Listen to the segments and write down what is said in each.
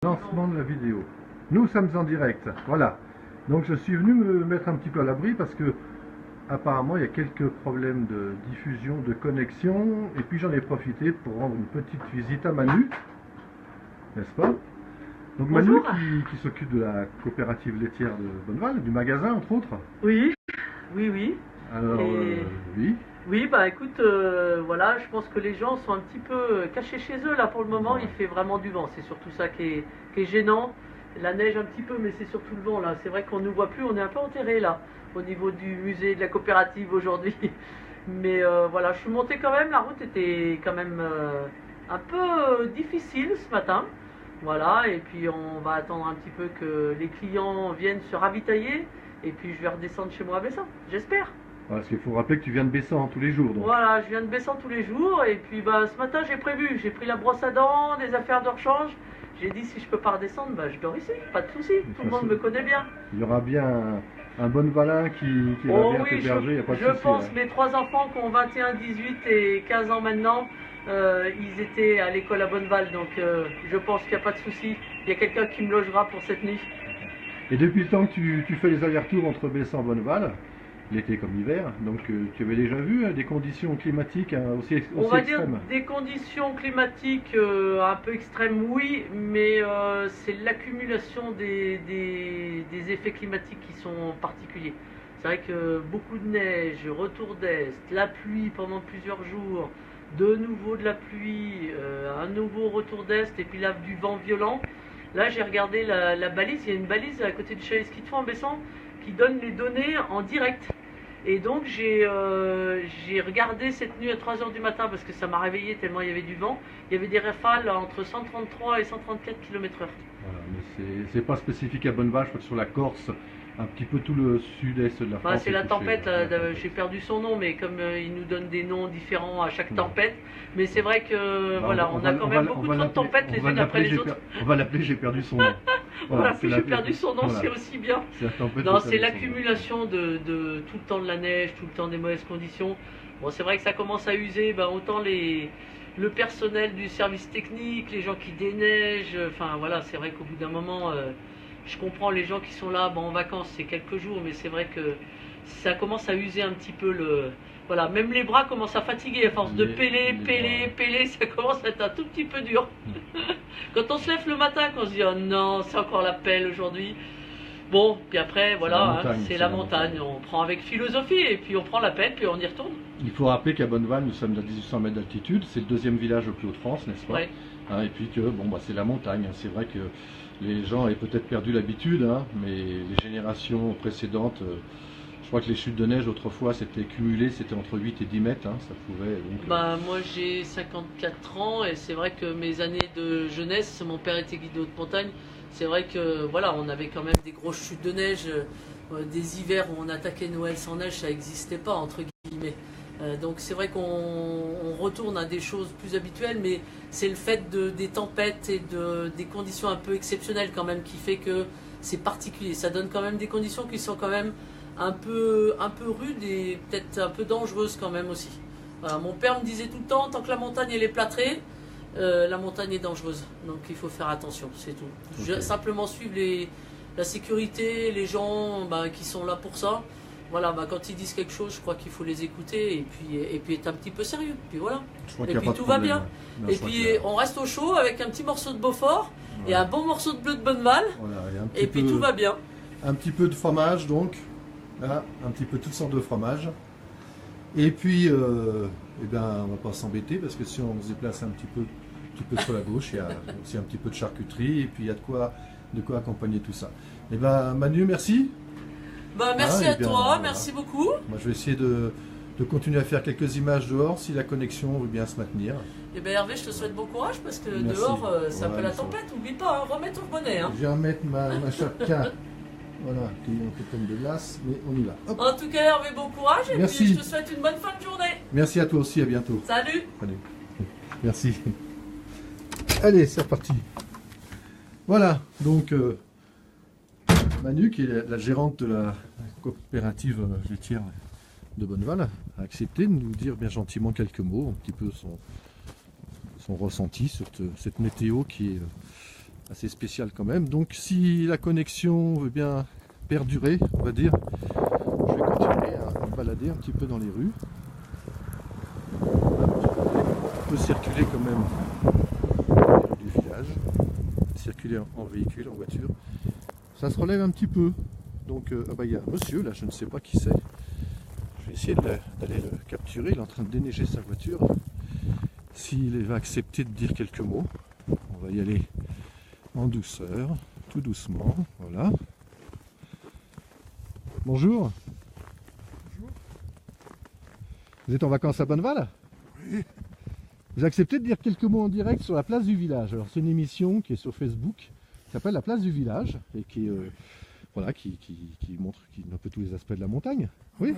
Lancement de la vidéo. Nous sommes en direct, voilà. Donc je suis venu me mettre un petit peu à l'abri parce que apparemment il y a quelques problèmes de diffusion, de connexion, et puis j'en ai profité pour rendre une petite visite à Manu, n'est-ce pas? Donc Manu qui s'occupe de la coopérative laitière de Bonneval, du magasin entre autres. Oui, oui, oui. Alors oui. Oui, bah écoute, voilà, je pense que les gens sont un petit peu cachés chez eux là pour le moment. Il fait vraiment du vent, c'est surtout ça qui est gênant. La neige un petit peu, mais c'est surtout le vent là. C'est vrai qu'on ne nous voit plus, on est un peu enterré là au niveau du musée de la coopérative aujourd'hui. Mais voilà, je suis montée quand même. La route était quand même un peu difficile ce matin. Voilà, et puis on va attendre un petit peu que les clients viennent se ravitailler. Et puis je vais redescendre chez moi à Bessin, j'espère. Parce qu'il faut rappeler que tu viens de Bessan tous les jours. Donc. Voilà, je viens de Bessan tous les jours. Et puis bah, ce matin j'ai prévu, j'ai pris la brosse à dents, des affaires de rechange. J'ai dit si je peux pas redescendre, bah, je dors ici, pas de souci. Tout le monde me connaît bien. Il y aura bien un Bonnevalin qui va bien t'héberger, il n'y a pas de souci. Je pense, mes 3 enfants qui ont 21, 18 et 15 ans maintenant, ils étaient à l'école à Bonneval, donc je pense qu'il n'y a pas de souci. Il y a quelqu'un qui me logera pour cette nuit. Et depuis le temps que tu fais les allers-retours entre Bessan et Bonneval, l'été comme l'hiver, donc tu avais déjà vu des conditions climatiques aussi extrêmes? On va dire des conditions climatiques un peu extrêmes, oui, mais c'est l'accumulation des effets climatiques qui sont particuliers. C'est vrai que beaucoup de neige, retour d'est, la pluie pendant plusieurs jours, de nouveau de la pluie, un nouveau retour d'est, et puis là du vent violent. Là j'ai regardé la balise, il y a une balise à côté du chalet ski de fond en Bessan qui donne les données en direct. Et donc j'ai regardé cette nuit à 3 h du matin parce que ça m'a réveillé tellement il y avait du vent. Il y avait des rafales entre 133 et 134 km/h. Voilà, mais c'est pas spécifique à Bonneval, je crois que sur la Corse, un petit peu tout le sud-est de la France. C'est la tempête, j'ai perdu son nom, mais comme il nous donne des noms différents à chaque tempête. Mais c'est vrai que voilà, on a quand même beaucoup de tempêtes les unes après les autres. On va l'appeler j'ai perdu son nom. Voilà, j'ai perdu son nom, c'est aussi bien. Non, c'est l'accumulation de tout le temps de la neige, tout le temps des mauvaises conditions. Bon, c'est vrai que ça commence à user, autant le personnel du service technique, les gens qui déneigent, enfin voilà, c'est vrai qu'au bout d'un moment, je comprends les gens qui sont là, en vacances, c'est quelques jours, mais c'est vrai que ça commence à user un petit peu Voilà, même les bras commencent à fatiguer à force de peler, ça commence à être un tout petit peu dur. Quand on se lève le matin, qu'on se dit oh non, c'est encore la pelle aujourd'hui. Bon, puis après, voilà, c'est la montagne. On prend avec philosophie et puis on prend la pelle, puis on y retourne. Il faut rappeler qu'à Bonneval, nous sommes à 1800 mètres d'altitude, c'est le 2e village au plus haut de France, n'est-ce pas? Et puis que c'est la montagne. C'est vrai que les gens avaient peut-être perdu l'habitude, mais les générations précédentes. Je crois que les chutes de neige autrefois c'était cumulé, c'était entre 8 et 10 mètres, ça pouvait. Donc, moi j'ai 54 ans et c'est vrai que mes années de jeunesse, mon père était guide de haute montagne, c'est vrai que voilà, on avait quand même des grosses chutes de neige, des hivers où on attaquait Noël sans neige, ça n'existait pas entre guillemets. Donc c'est vrai qu'on retourne à des choses plus habituelles, mais c'est le fait des tempêtes et des conditions un peu exceptionnelles quand même qui fait que c'est particulier. Ça donne quand même des conditions qui sont quand même un peu rude et peut-être un peu dangereuse quand même aussi. Voilà, mon père me disait tout le temps, tant que la montagne elle est plâtrée, la montagne est dangereuse. Donc il faut faire attention, c'est tout. Simplement suivre la sécurité, les gens qui sont là pour ça. Voilà, quand ils disent quelque chose, je crois qu'il faut les écouter et puis être un petit peu sérieux. Puis voilà. Et puis tout va bien. Et puis on reste au chaud avec un petit morceau de Beaufort et un bon morceau de bleu de Bonneval. Et puis tout va bien. Un petit peu de fromage donc. Là, un petit peu toutes sortes de fromages. Et puis, on va pas s'embêter parce que si on se déplace un petit peu sur la gauche, il y a aussi un petit peu de charcuterie et puis il y a de quoi accompagner tout ça. Manu, merci. Merci à toi, merci beaucoup. Moi, je vais essayer de continuer à faire quelques images dehors si la connexion veut bien se maintenir. Hervé, je te souhaite bon courage parce que dehors, c'est un peu la tempête. N'oublie pas, remets ton bonnet. Je vais remettre ma chapka. Voilà, qui est un peu comme de glace, mais on y va. Hop. En tout cas, Hervé, bon courage et puis je te souhaite une bonne fin de journée. Merci à toi aussi, à bientôt. Salut. Merci. Allez, c'est reparti. Voilà, donc Manu, qui est la gérante de la coopérative laitière de Bonneval, a accepté de nous dire bien gentiment quelques mots, un petit peu son ressenti sur cette météo qui est assez spécial quand même. Donc si la connexion veut bien perdurer, on va dire, je vais continuer à me balader un petit peu dans les rues. On peut circuler quand même dans les rues du village, circuler en véhicule, en voiture. Ça se relève un petit peu. Donc il y a un monsieur là, je ne sais pas qui c'est. Je vais essayer d'aller le capturer. Il est en train de déneiger sa voiture. S'il va accepter de dire quelques mots, on va y aller en douceur, tout doucement. Voilà. Bonjour. Bonjour. Vous êtes en vacances à Bonneval? Oui. Vous acceptez de dire quelques mots en direct sur la place du village. Alors c'est une émission qui est sur Facebook, qui s'appelle La place du village et qui est voilà, qui montre un peu tous les aspects de la montagne. Oui.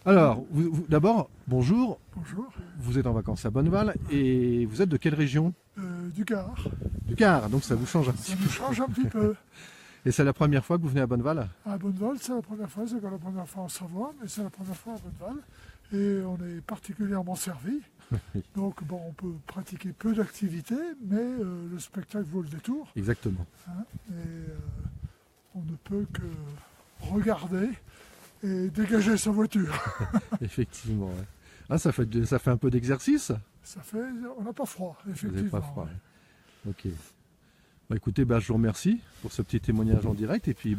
Voilà, Alors, d'abord, bonjour. bonjour. Vous êtes en vacances à Bonneval et vous êtes de quelle région? Du Gard. Du Gard, donc ça vous change un petit Ça peu. nous change un petit peu. Et c'est la première fois que vous venez à Bonneval? À Bonneval, c'est la première fois, c'est pas la première fois en Savoie, mais c'est la première fois à Bonneval. Et on est particulièrement servi. Donc bon, on peut pratiquer peu d'activités, mais le spectacle vaut le détour. Exactement. Hein, et on ne peut que regarder et dégager sa voiture. Effectivement. Ouais. Ah, ça fait un peu d'exercice? Ça fait, on n'a pas froid, Vous effectivement. n'avez pas froid. Ouais. Ok. Bah, écoutez, je vous remercie pour ce petit témoignage en direct et puis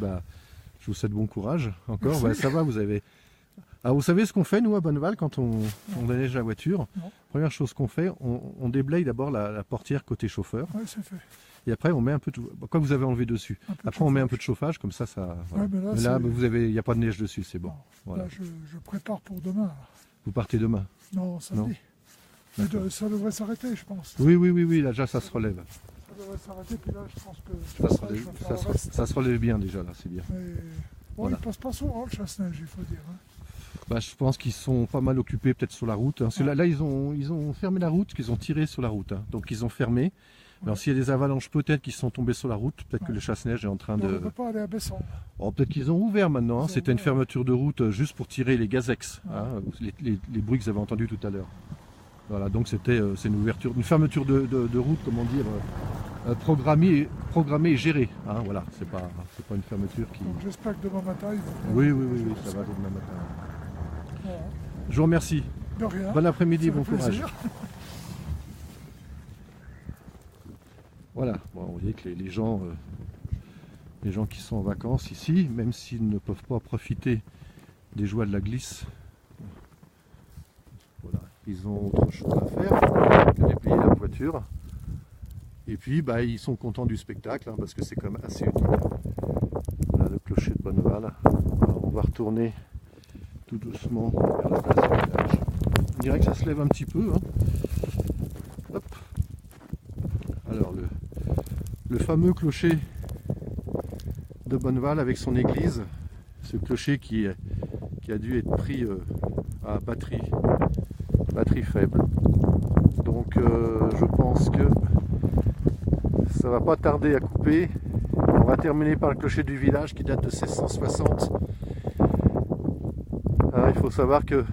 je vous souhaite bon courage encore. Merci. Ça va, vous avez. Alors vous savez ce qu'on fait nous à Bonneval quand on déneige la voiture? Non. Première chose qu'on fait, on déblaye d'abord la portière côté chauffeur Oui, c'est fait. et après on met un peu tout. Quoi vous avez enlevé dessus. Un peu de Après on met un chauffage. peu de chauffage comme ça. Voilà. Ouais, mais là, Mais là, c'est- il n'y a pas de neige dessus, c'est bon. Non. Voilà. Là, je prépare pour demain. Là. Vous partez demain? Non, samedi. Mais ça devrait s'arrêter, je pense. Oui, là déjà ça se relève. Ça devrait s'arrêter, puis là, je pense que Ça se je relève, vais faire le reste. ça se relève bien déjà là, c'est bien. Mais bon, Voilà. il passe pas souvent, le chasse-neige, il faut dire. Hein. Je pense qu'ils sont pas mal occupés peut-être sur la route. Hein. Parce que là, ils ont fermé la route, qu'ils ont tiré sur la route. Hein. Donc ils ont fermé. Alors s'il y a des avalanches peut-être qui sont tombées sur la route, peut-être que Ouais. le chasse-neige est en train Donc, on de... ne peut pas aller à Besson. Oh, peut-être qu'ils ont ouvert maintenant. Hein. Ils ont C'était une ouvert. fermeture de route juste pour tirer les gazex. Ouais. Hein. Les bruits que vous avez entendus tout à l'heure. Voilà, donc c'est une fermeture de route, comment dire, programmée et gérée. Hein. Voilà, c'est pas une fermeture qui... Donc j'espère que demain matin, ils vont... Oui, ça va demain matin. Voilà. Je vous remercie. De rien. Bon après-midi, Ça bon fait courage. plaisir. Voilà, bon, vous voyez que les gens qui sont en vacances ici, même s'ils ne peuvent pas profiter des joies de la glisse, voilà, ils ont autre chose à faire que déblayer la voiture. Et puis ils sont contents du spectacle hein, parce que c'est quand même assez unique. Voilà le clocher de Bonneval. Alors, on va retourner tout doucement vers la place du village. On dirait que ça se lève un petit peu. Hein. Hop. Alors le fameux clocher de Bonneval avec son église, ce clocher qui a dû être pris à batterie faible. Donc je pense que ça va pas tarder à couper. On va terminer par le clocher du village qui date de 1660. Alors, il faut savoir que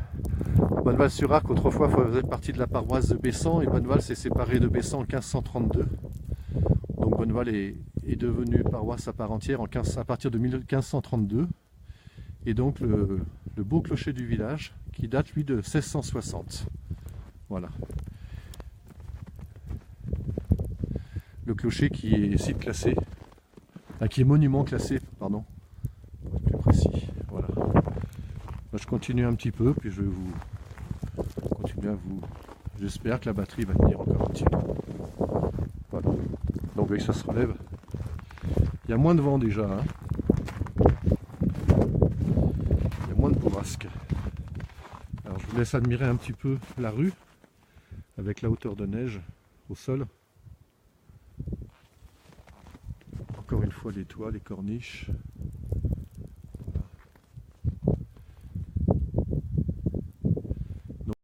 Bonneval-sur-Arc autrefois faisait partie de la paroisse de Bessan et Bonneval s'est séparé de Bessan en 1532. Donc Bonneval est devenu paroisse à part entière à partir de 1532. Et donc le beau clocher du village qui date lui de 1660. Voilà. Le clocher qui est site classé, qui est monument classé, pardon, pour être plus précis. Voilà. Moi, je continue un petit peu, puis je vais vous continuer à vous. J'espère que la batterie va tenir encore un petit peu. Voilà. Donc oui, ça se relève. Il y a moins de vent déjà. Hein. Il y a moins de bourrasque. Alors je vous laisse admirer un petit peu la rue avec la hauteur de neige au sol. Encore une fois les toits, les corniches.